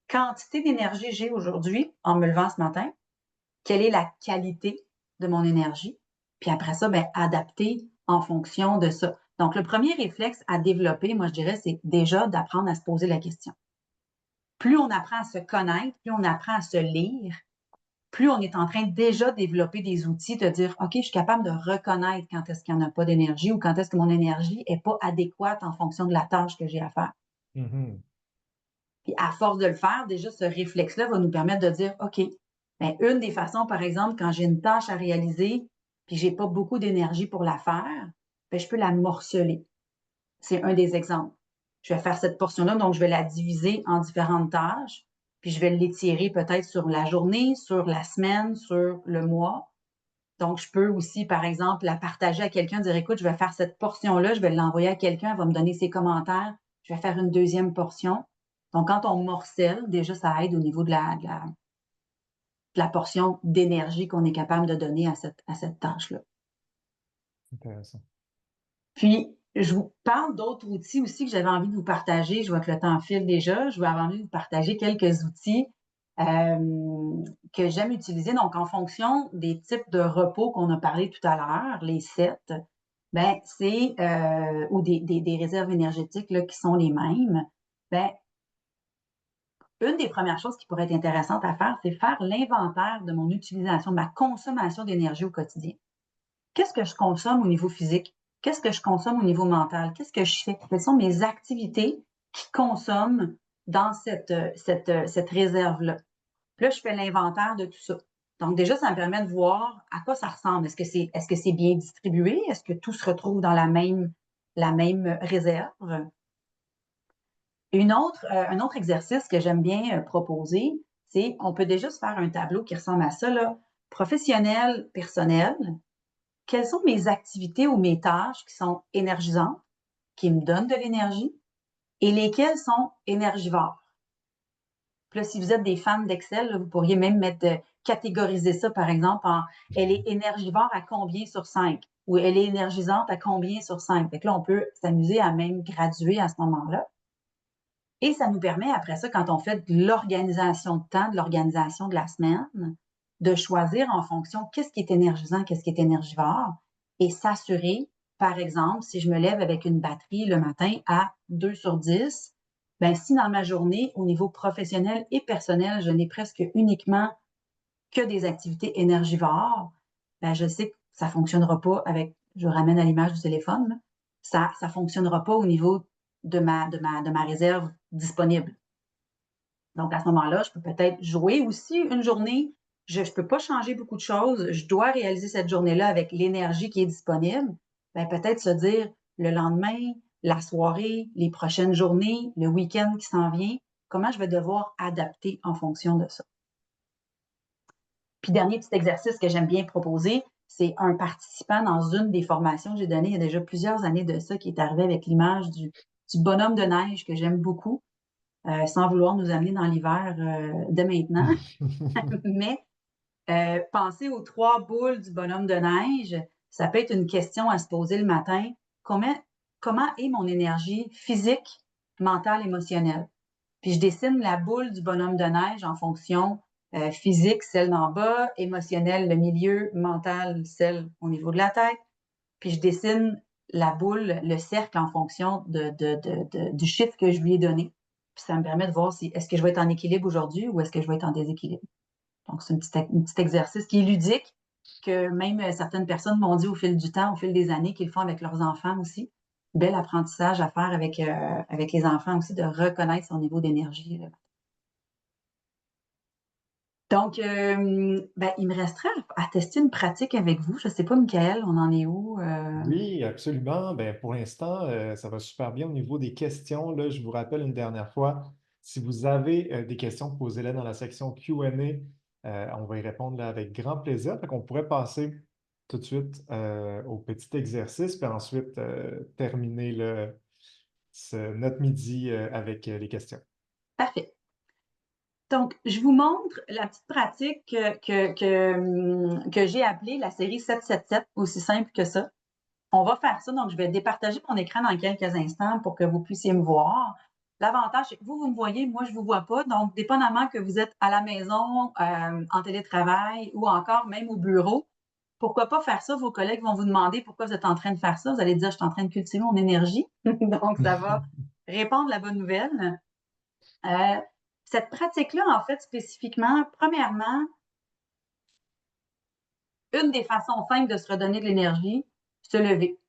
quantité d'énergie j'ai aujourd'hui en me levant ce matin? Quelle est la qualité de mon énergie? Puis après ça, ben, adapter en fonction de ça. Donc, le premier réflexe à développer, moi, je dirais, c'est déjà d'apprendre à se poser la question. Plus on apprend à se connaître, plus on apprend à se lire, plus on est en train de déjà développer des outils de dire, OK, je suis capable de reconnaître quand est-ce qu'il n'y en a pas d'énergie ou quand est-ce que mon énergie n'est pas adéquate en fonction de la tâche que j'ai à faire. Mhm. Puis à force de le faire, déjà, ce réflexe-là va nous permettre de dire, OK, bien, une des façons, par exemple, quand j'ai une tâche à réaliser, puis j'ai pas beaucoup d'énergie pour la faire, bien, je peux la morceler. C'est un des exemples. Je vais faire cette portion-là, donc je vais la diviser en différentes tâches, puis je vais l'étirer peut-être sur la journée, sur la semaine, sur le mois. Donc, je peux aussi, par exemple, la partager à quelqu'un, dire, écoute, je vais faire cette portion-là, je vais l'envoyer à quelqu'un, elle va me donner ses commentaires, je vais faire une deuxième portion. Donc, quand on morcelle, déjà, ça aide au niveau de la portion d'énergie qu'on est capable de donner à cette tâche-là. Intéressant. Puis, je vous parle d'autres outils aussi que j'avais envie de vous partager. Je vois que le temps file déjà. Je vais avoir envie de vous partager quelques outils que j'aime utiliser. Donc, en fonction des types de repos qu'on a parlé tout à l'heure, les 7, ben, c'est, ou des réserves énergétiques là, qui sont les mêmes, ben, une des premières choses qui pourrait être intéressante à faire, c'est faire l'inventaire de mon utilisation, de ma consommation d'énergie au quotidien. Qu'est-ce que je consomme au niveau physique? Qu'est-ce que je consomme au niveau mental? Qu'est-ce que je fais? Quelles sont mes activités qui consomment dans cette réserve-là? Puis là, je fais l'inventaire de tout ça. Donc, déjà, ça me permet de voir à quoi ça ressemble. Est-ce que c'est bien distribué? Est-ce que tout se retrouve dans la même réserve? Un autre exercice que j'aime bien proposer, c'est on peut déjà se faire un tableau qui ressemble à ça, là, professionnel, personnel. Quelles sont mes activités ou mes tâches qui sont énergisantes, qui me donnent de l'énergie, et lesquelles sont énergivores? Puis là, si vous êtes des fans d'Excel, vous pourriez même catégoriser ça, par exemple, en elle est énergivore à combien sur 5 ou elle est énergisante à combien sur 5. Fait que là, on peut s'amuser à même graduer à ce moment-là. Et ça nous permet, après ça, quand on fait de l'organisation de temps, de l'organisation de la semaine, de choisir en fonction qu'est-ce qui est énergisant, qu'est-ce qui est énergivore, et s'assurer, par exemple, si je me lève avec une batterie le matin à 2 sur 10, ben, si dans ma journée, au niveau professionnel et personnel, je n'ai presque uniquement que des activités énergivores, ben, je sais que ça ne fonctionnera pas avec, je ramène à l'image du téléphone, là, ça ne fonctionnera pas au niveau de ma réserve disponible. Donc, à ce moment-là, je peux peut-être jouer aussi une journée. Je ne peux pas changer beaucoup de choses. Je dois réaliser cette journée-là avec l'énergie qui est disponible. Ben, peut-être se dire le lendemain, la soirée, les prochaines journées, le week-end qui s'en vient, comment je vais devoir adapter en fonction de ça. Puis, dernier petit exercice que j'aime bien proposer, c'est un participant dans une des formations que j'ai données il y a déjà plusieurs années de ça, qui est arrivé avec l'image du bonhomme de neige que j'aime beaucoup, sans vouloir nous amener dans l'hiver dès maintenant. Mais penser aux 3 boules du bonhomme de neige, ça peut être une question à se poser le matin. Comment est mon énergie physique, mentale, émotionnelle? Puis je dessine la boule du bonhomme de neige en fonction physique, celle d'en bas, émotionnelle, le milieu, mental, celle au niveau de la tête. Puis je dessine la boule, le cercle en fonction du chiffre que je lui ai donné. Puis ça me permet de voir si est-ce que je vais être en équilibre aujourd'hui ou est-ce que je vais être en déséquilibre. Donc, c'est un petit exercice qui est ludique, que même certaines personnes m'ont dit au fil du temps, au fil des années, qu'ils le font avec leurs enfants aussi. Bel apprentissage à faire avec les enfants aussi, de reconnaître son niveau d'énergie, là. Donc, ben, il me resterait à tester une pratique avec vous. Je ne sais pas, Michael, on en est où? Oui, absolument. Ben, pour l'instant, ça va super bien au niveau des questions. Là, je vous rappelle une dernière fois, si vous avez des questions, posez-les dans la section Q&A. On va y répondre là, avec grand plaisir. Fait qu'on pourrait passer tout de suite au petit exercice, puis ensuite terminer notre midi avec les questions. Parfait. Donc, je vous montre la petite pratique que j'ai appelée la série 777, aussi simple que ça. On va faire ça, donc je vais départager mon écran dans quelques instants pour que vous puissiez me voir. L'avantage, c'est que vous me voyez, moi, je ne vous vois pas. Donc, dépendamment que vous êtes à la maison, en télétravail ou encore même au bureau, pourquoi pas faire ça? Vos collègues vont vous demander pourquoi vous êtes en train de faire ça. Vous allez dire, je suis en train de cultiver mon énergie. Donc, ça va répandre la bonne nouvelle. Cette pratique-là, en fait, spécifiquement, premièrement, une des façons simples de se redonner de l'énergie, se lever.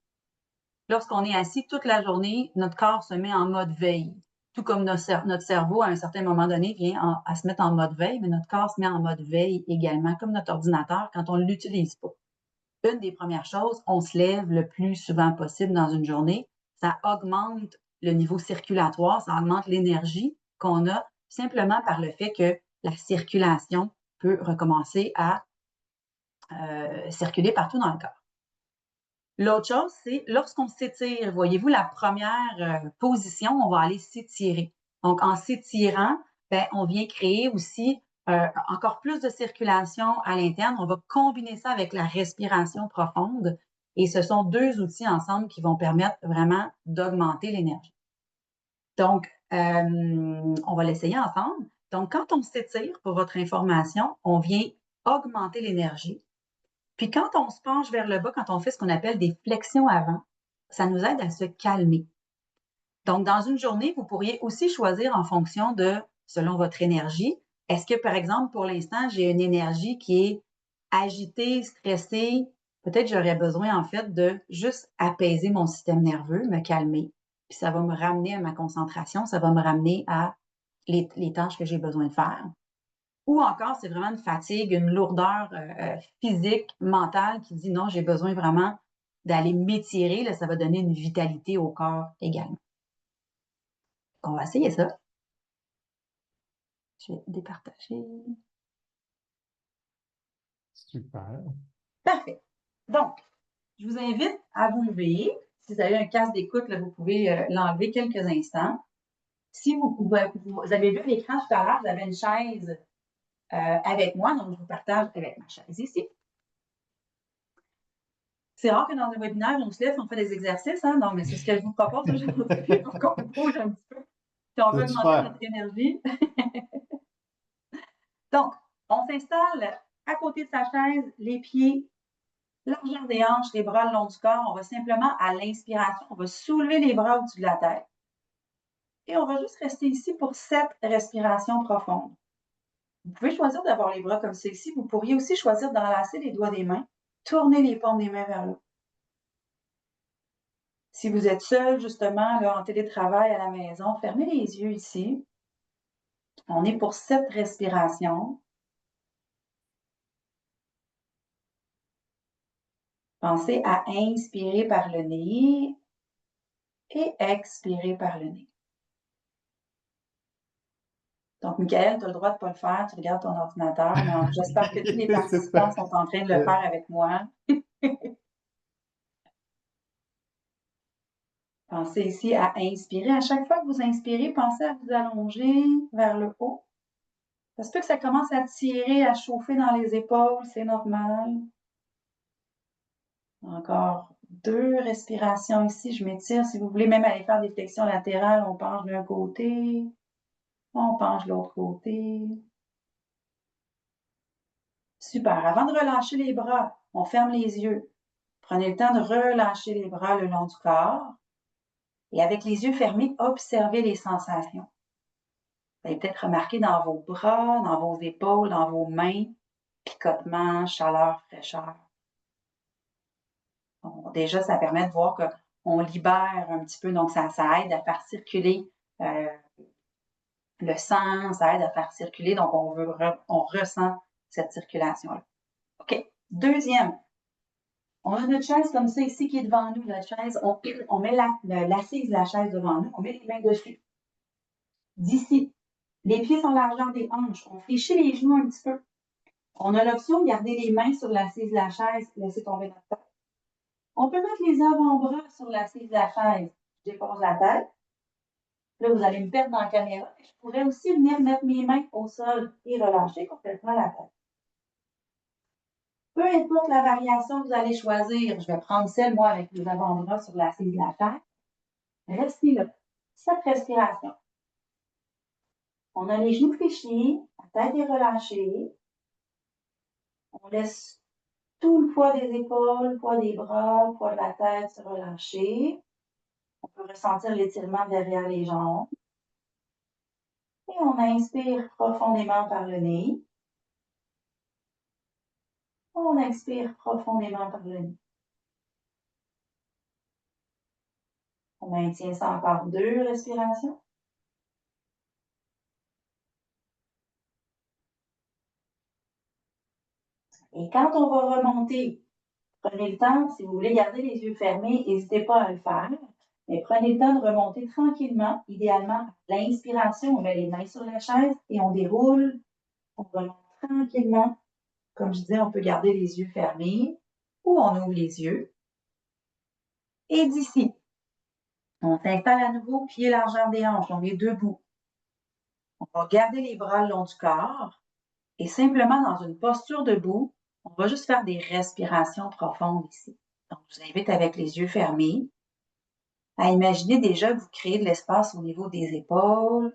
Lorsqu'on est assis toute la journée, notre corps se met en mode veille. Tout comme notre cerveau, à un certain moment donné, vient à se mettre en mode veille, mais notre corps se met en mode veille également, comme notre ordinateur, quand on ne l'utilise pas. Une des premières choses, on se lève le plus souvent possible dans une journée. Ça augmente le niveau circulatoire, ça augmente l'énergie qu'on a simplement par le fait que la circulation peut recommencer à circuler partout dans le corps. L'autre chose, c'est lorsqu'on s'étire, voyez-vous, la première position, on va aller s'étirer. Donc, en s'étirant, ben, on vient créer aussi encore plus de circulation à l'interne. On va combiner ça avec la respiration profonde. Et ce sont deux outils ensemble qui vont permettre vraiment d'augmenter l'énergie. Donc, on va l'essayer ensemble. Donc, quand on s'étire, pour votre information, on vient augmenter l'énergie. Puis quand on se penche vers le bas, quand on fait ce qu'on appelle des flexions avant, ça nous aide à se calmer. Donc, dans une journée, vous pourriez aussi choisir en fonction de, selon votre énergie, est-ce que, par exemple, pour l'instant, j'ai une énergie qui est agitée, stressée, peut-être j'aurais besoin, en fait, de juste apaiser mon système nerveux, me calmer, puis ça va me ramener à ma concentration, ça va me ramener à les tâches que j'ai besoin de faire. Ou encore, c'est vraiment une fatigue, une lourdeur physique, mentale qui dit non, j'ai besoin vraiment d'aller m'étirer. Là, ça va donner une vitalité au corps également. On va essayer ça. Je vais départager. Super. Parfait. Donc, je vous invite à vous lever. Si vous avez un casque d'écoute, là, vous pouvez l'enlever quelques instants. Si vous avez vu l'écran tout à l'heure, vous avez une chaise avec moi, donc je vous partage avec ma chaise ici. C'est rare que dans un webinaire, on se lève, on fait des exercices, hein? Non, mais c'est ce que je vous propose aujourd'hui pour qu'on bouge un petit peu. Puis on veut C'est augmenter super. notre énergie. Donc, on s'installe à côté de sa chaise, les pieds, largeur des hanches, les bras le long du corps. On va simplement, à l'inspiration, on va soulever les bras au-dessus de la tête. Et on va juste rester ici pour 7 respirations profondes. Vous pouvez choisir d'avoir les bras comme ceci. Vous pourriez aussi choisir d'enlacer les doigts des mains, tourner les paumes des mains vers le haut. Si vous êtes seul, justement, là, en télétravail à la maison, fermez les yeux ici. On est pour 7 respirations. Pensez à inspirer par le nez et expirer par le nez. Donc, Michael, tu as le droit de ne pas le faire, tu regardes ton ordinateur, mais j'espère que tous les C'est participants super. sont en train de le faire avec moi. Pensez ici à inspirer. À chaque fois que vous inspirez, pensez à vous allonger vers le haut. Ça se peut que ça commence à tirer, à chauffer dans les épaules, c'est normal. Encore 2 respirations ici, je m'étire. Si vous voulez même aller faire des flexions latérales, on penche d'un côté, on penche de l'autre côté. Super. Avant de relâcher les bras, on ferme les yeux. Prenez le temps de relâcher les bras le long du corps. Et avec les yeux fermés, observez les sensations. Vous allez peut-être remarquer dans vos bras, dans vos épaules, dans vos mains, picotement, chaleur, fraîcheur. Bon, déjà, ça permet de voir qu'on libère un petit peu, donc ça aide à faire circuler le sang, ça aide à faire circuler, donc on ressent cette circulation-là. OK. Deuxième, on a notre chaise comme ça ici qui est devant nous, notre chaise, on met l'assise de la chaise devant nous, on met les mains dessus. D'ici, les pieds sont largeur des hanches, on fléchit les genoux un petit peu. On a l'option de garder les mains sur l'assise de la chaise et laisser tomber notre tête. On peut mettre les avant-bras sur l'assise de la chaise. Je dépose la tête. Là, vous allez me perdre dans la caméra. Je pourrais aussi venir mettre mes mains au sol et relâcher complètement la tête. Peu importe la variation que vous allez choisir, je vais prendre celle, moi, avec les avant-bras sur l'assise de la chaise. Restez là. 7 respirations. On a les genoux fléchis, la tête est relâchée. On laisse tout le poids des épaules, le poids des bras, le poids de la tête se relâcher. On peut ressentir l'étirement derrière les jambes. Et on inspire profondément par le nez. On expire profondément par le nez. On maintient ça encore 2 respirations. Et quand on va remonter, prenez le temps, si vous voulez garder les yeux fermés, n'hésitez pas à le faire. Mais prenez le temps de remonter tranquillement. Idéalement, l'inspiration, on met les mains sur la chaise et on déroule. On remonte tranquillement. Comme je disais, on peut garder les yeux fermés ou on ouvre les yeux. Et d'ici, on s'installe à nouveau, pied largeur des hanches, on est debout. On va garder les bras le long du corps et simplement dans une posture debout, on va juste faire des respirations profondes ici. Donc, je vous invite avec les yeux fermés à imaginer déjà que vous créez de l'espace au niveau des épaules.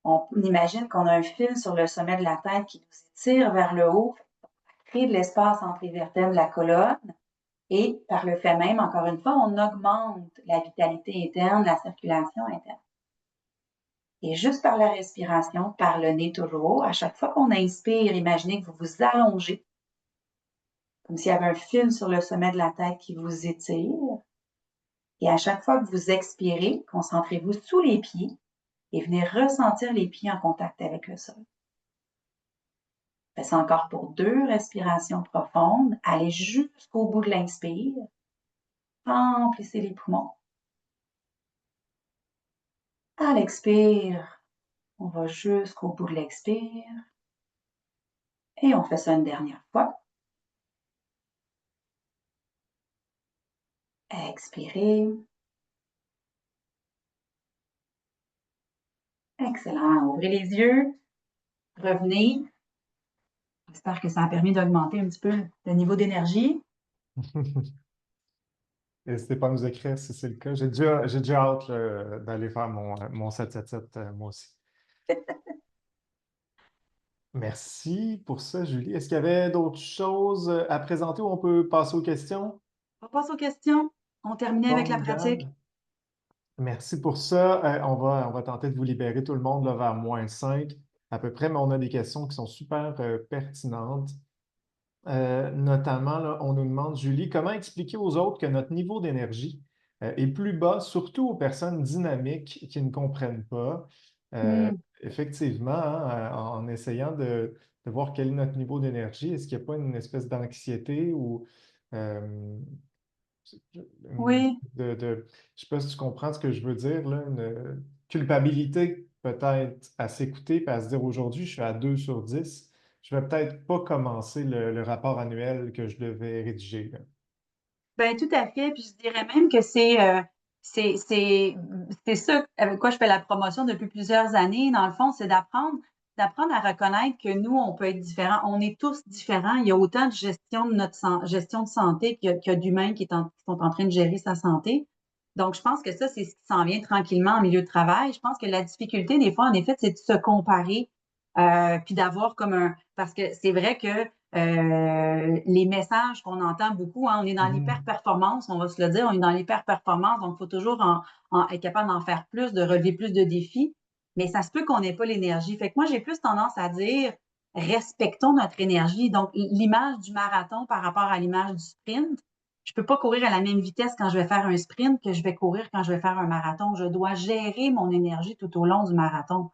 On imagine qu'on a un fil sur le sommet de la tête qui nous étire vers le haut, créer de l'espace entre les vertèbres de la colonne. Et par le fait même, encore une fois, on augmente la vitalité interne, la circulation interne. Et juste par la respiration, par le nez toujours, à chaque fois qu'on inspire, imaginez que vous vous allongez, comme s'il y avait un fil sur le sommet de la tête qui vous étire. Et à chaque fois que vous expirez, concentrez-vous sous les pieds et venez ressentir les pieds en contact avec le sol. Faites ça encore pour 2 respirations profondes. Allez jusqu'au bout de l'inspire. Remplissez les poumons. À l'expire, on va jusqu'au bout de l'expire. Et on fait ça une dernière fois. Expirez. Excellent. Ouvrez les yeux. Revenez. J'espère que ça a permis d'augmenter un petit peu le niveau d'énergie. N'hésitez pas à nous écrire si c'est le cas. J'ai déjà hâte d'aller faire mon 777, moi aussi. Merci pour ça, Julie. Est-ce qu'il y avait d'autres choses à présenter ou on peut passer aux questions? On passe aux questions. On terminait avec la pratique. Formidable. Merci pour ça. On va tenter de vous libérer tout le monde là, vers -5 à peu près, mais on a des questions qui sont super pertinentes. Notamment, là, on nous demande, Julie, comment expliquer aux autres que notre niveau d'énergie est plus bas, surtout aux personnes dynamiques qui ne comprennent pas. Effectivement, hein, en essayant de voir quel est notre niveau d'énergie, est-ce qu'il n'y a pas une espèce d'anxiété ou euh, Oui. je ne sais pas si tu comprends ce que je veux dire, là, une culpabilité peut-être à s'écouter et à se dire aujourd'hui, je suis à 2 sur 10. Je vais peut-être pas commencer le rapport annuel que je devais rédiger, là. Ben tout à fait. Puis je dirais même que c'est, c'est, c'est ça avec quoi je fais la promotion depuis plusieurs années. Dans le fond, c'est d'apprendre à reconnaître que nous, on peut être différents. On est tous différents. Il y a autant de gestion de gestion de santé qu'il y a d'humains qui sont en train de gérer sa santé. Donc, je pense que ça, c'est ce qui s'en vient tranquillement en milieu de travail. Je pense que la difficulté, des fois, en effet, c'est de se comparer, puis d'avoir comme parce que c'est vrai que les messages qu'on entend beaucoup, hein, on est dans Mhm. l'hyper-performance, on va se le dire, on est dans l'hyper-performance, donc il faut toujours être capable d'en faire plus, de relever plus de défis, mais ça se peut qu'on n'ait pas l'énergie. Fait que moi, j'ai plus tendance à dire, respectons notre énergie. Donc, l'image du marathon par rapport à l'image du sprint, je peux pas courir à la même vitesse quand je vais faire un sprint que je vais courir quand je vais faire un marathon. Je dois gérer mon énergie tout au long du marathon.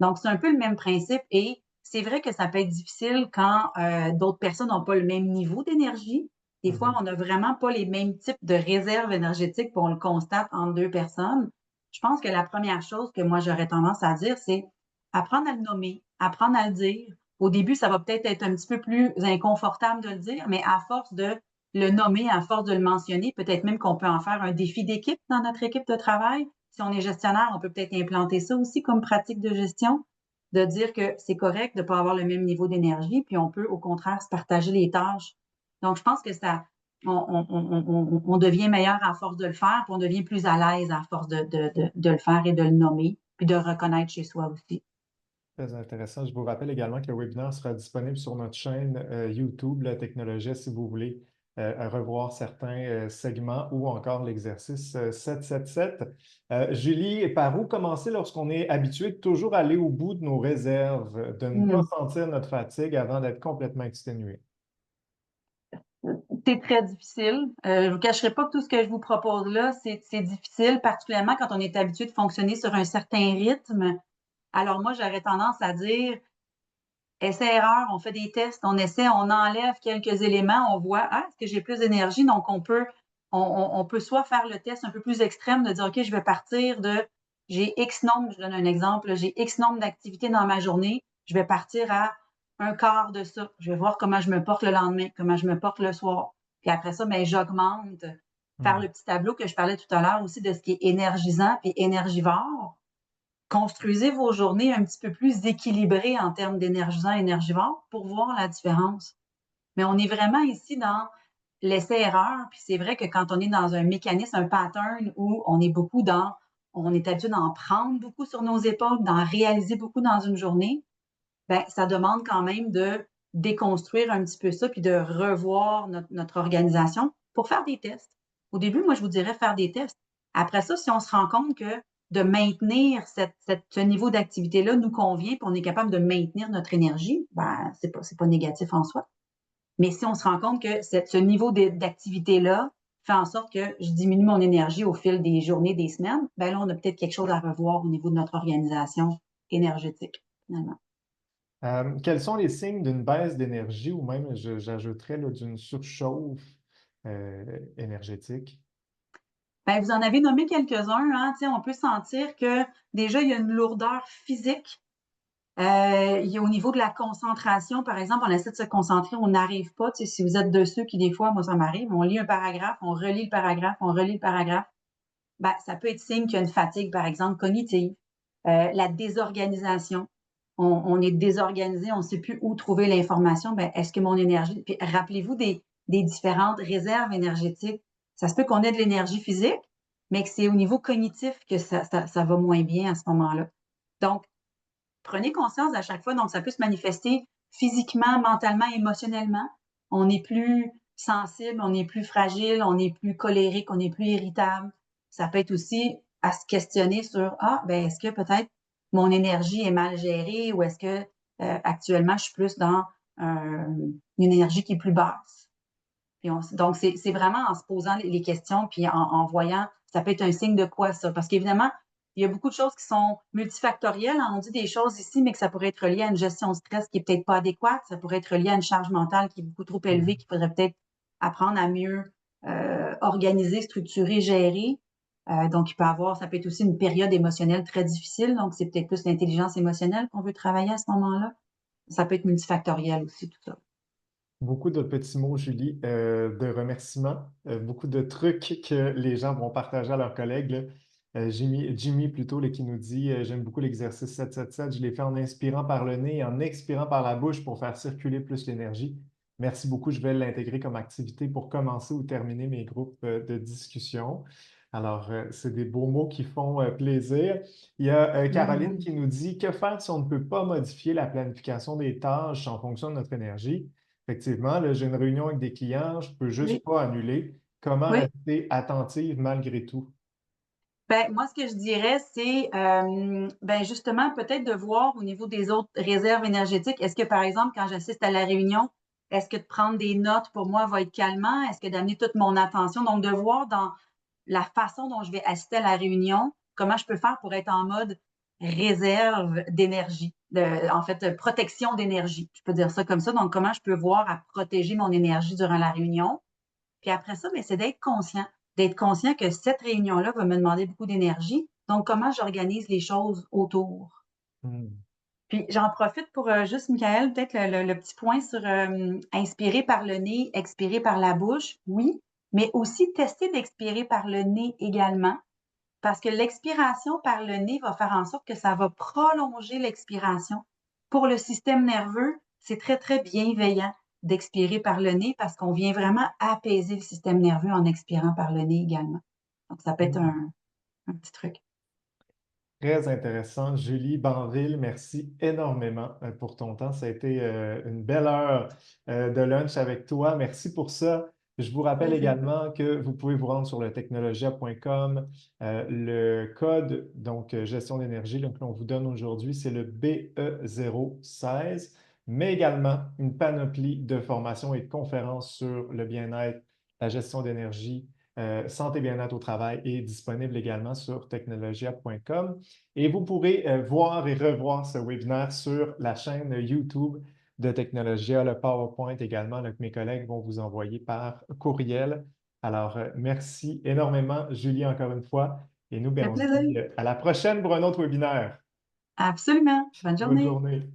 Donc, c'est un peu le même principe et c'est vrai que ça peut être difficile quand d'autres personnes n'ont pas le même niveau d'énergie. Des fois, Mhm. on n'a vraiment pas les mêmes types de réserves énergétiques, puis on le constate entre 2 personnes. Je pense que la première chose que moi, j'aurais tendance à dire, c'est apprendre à le nommer, apprendre à le dire Au début, ça va peut-être être un petit peu plus inconfortable de le dire, mais à force de le nommer, à force de le mentionner, peut-être même qu'on peut en faire un défi d'équipe dans notre équipe de travail. Si on est gestionnaire, on peut peut-être implanter ça aussi comme pratique de gestion, de dire que c'est correct de ne pas avoir le même niveau d'énergie, puis on peut au contraire se partager les tâches. Donc, je pense que on devient meilleur à force de le faire, puis on devient plus à l'aise à force de le faire et de le nommer, puis de le reconnaître chez soi aussi. Très intéressant. Je vous rappelle également que le webinaire sera disponible sur notre chaîne YouTube, la technologie, si vous voulez revoir certains segments ou encore l'exercice 777. Julie, par où commencer lorsqu'on est habitué de toujours aller au bout de nos réserves, de ne pas Mm. sentir notre fatigue avant d'être complètement exténué? C'est très difficile. Je ne vous cacherai pas que tout ce que je vous propose là, c'est difficile, particulièrement quand on est habitué de fonctionner sur un certain rythme. Alors moi, j'aurais tendance à dire, essai-erreur, on fait des tests, on essaie, on enlève quelques éléments, on voit, ah, est-ce que j'ai plus d'énergie? Donc, on peut soit faire le test un peu plus extrême de dire, OK, je vais partir de, j'ai X nombre, je donne un exemple, j'ai X nombre d'activités dans ma journée, je vais partir à un quart de ça. Je vais voir comment je me porte le lendemain, comment je me porte le soir. Puis après ça, ben, j'augmente. Faire Hmm. le petit tableau que je parlais tout à l'heure aussi de ce qui est énergisant puis énergivore. Construisez vos journées un petit peu plus équilibrées en termes d'énergisant et énergivore pour voir la différence. Mais on est vraiment ici dans l'essai-erreur. Puis c'est vrai que quand on est dans un mécanisme, un pattern où on est beaucoup dans, on est habitué d'en prendre beaucoup sur nos épaules, d'en réaliser beaucoup dans une journée, ben, ça demande quand même de déconstruire un petit peu ça puis de revoir notre organisation pour faire des tests. Au début, moi, je vous dirais faire des tests. Après ça, si on se rend compte que de maintenir ce niveau d'activité-là nous convient, puis on est capable de maintenir notre énergie, ben, c'est pas négatif en soi. Mais si on se rend compte que ce niveau d'activité-là fait en sorte que je diminue mon énergie au fil des journées, des semaines, ben là, on a peut-être quelque chose à revoir au niveau de notre organisation énergétique, finalement. Quels sont les signes d'une baisse d'énergie ou même, j'ajouterais, là, d'une surchauffe énergétique? Ben, vous en avez nommé quelques-uns, hein. On peut sentir que déjà, il y a une lourdeur physique. Il y a au niveau de la concentration, par exemple, on essaie de se concentrer, on n'arrive pas. Si vous êtes de ceux qui, des fois, moi, ça m'arrive, on lit un paragraphe, on relit le paragraphe, on relit le paragraphe, ben, ça peut être signe qu'il y a une fatigue, par exemple, cognitive. La désorganisation. On est désorganisé, on ne sait plus où trouver l'information. Ben, est-ce que mon énergie. Puis rappelez-vous des différentes réserves énergétiques. Ça se peut qu'on ait de l'énergie physique, mais que c'est au niveau cognitif que ça va moins bien à ce moment-là. Donc, prenez conscience à chaque fois. Donc, ça peut se manifester physiquement, mentalement, émotionnellement. On est plus sensible, on est plus fragile, on est plus colérique, on est plus irritable. Ça peut être aussi à se questionner sur, ah, ben, est-ce que peut-être mon énergie est mal gérée ou est-ce que actuellement je suis plus dans une énergie qui est plus basse. Puis donc, c'est vraiment en se posant les questions puis en voyant, ça peut être un signe de quoi ça? Parce qu'évidemment, il y a beaucoup de choses qui sont multifactorielles. On dit des choses ici, mais que ça pourrait être lié à une gestion de stress qui est peut-être pas adéquate. Ça pourrait être lié à une charge mentale qui est beaucoup trop élevée, qu'il faudrait peut-être apprendre à mieux organiser, structurer, gérer. Donc, ça peut être aussi une période émotionnelle très difficile. Donc, c'est peut-être plus l'intelligence émotionnelle qu'on veut travailler à ce moment-là. Ça peut être multifactoriel aussi, tout ça. Beaucoup de petits mots, Julie, de remerciements, beaucoup de trucs que les gens vont partager à leurs collègues, là. Jimmy plutôt, là, qui nous dit j'aime beaucoup l'exercice 777. Je l'ai fait en inspirant par le nez et en expirant par la bouche pour faire circuler plus l'énergie. Merci beaucoup. Je vais l'intégrer comme activité pour commencer ou terminer mes groupes de discussion. Alors, c'est des beaux mots qui font plaisir. Il y a Caroline Mhm. qui nous dit que faire si on ne peut pas modifier la planification des tâches en fonction de notre énergie? Effectivement, là, j'ai une réunion avec des clients, je ne peux juste Oui, pas annuler. Comment oui. rester attentive malgré tout? Ben, moi, ce que je dirais, c'est ben, justement peut-être de voir au niveau des autres réserves énergétiques. Est-ce que, par exemple, quand j'assiste à la réunion, est-ce que de prendre des notes pour moi va être calmant? Est-ce que d'amener toute mon attention? Donc, de voir dans la façon dont je vais assister à la réunion, comment je peux faire pour être en mode réserve d'énergie, en fait, protection d'énergie. Je peux dire ça comme ça. Donc, comment je peux voir à protéger mon énergie durant la réunion? Puis après ça, ben, c'est d'être conscient que cette réunion-là va me demander beaucoup d'énergie. Donc, comment j'organise les choses autour? Hmm. Puis j'en profite pour juste, Michael, peut-être le petit point sur inspirer par le nez, expirer par la bouche, oui, mais aussi tester d'expirer par le nez également, parce que l'expiration par le nez va faire en sorte que ça va prolonger l'expiration. Pour le système nerveux, c'est très, très bienveillant d'expirer par le nez parce qu'on vient vraiment apaiser le système nerveux en expirant par le nez également. Donc, ça peut être un petit truc. Très intéressant. Julie Banville, merci énormément pour ton temps. Ça a été une belle heure de lunch avec toi. Merci pour ça. Je vous rappelle Plaisir. également que vous pouvez vous rendre sur le technologia.com. Le code, donc gestion d'énergie, donc, qu'on vous donne aujourd'hui, c'est le BE016, mais également une panoplie de formations et de conférences sur le bien-être, la gestion d'énergie, santé bien-être au travail est disponible également sur technologia.com. Et vous pourrez voir et revoir ce webinaire sur la chaîne YouTube de Technologia, le PowerPoint également, là, que mes collègues vont vous envoyer par courriel. Alors, merci énormément, Julie, encore une fois. Et nous, Ça bien, fait on se plaisir. dit à la prochaine pour un autre webinaire. Absolument. Bonne Bonne journée. journée.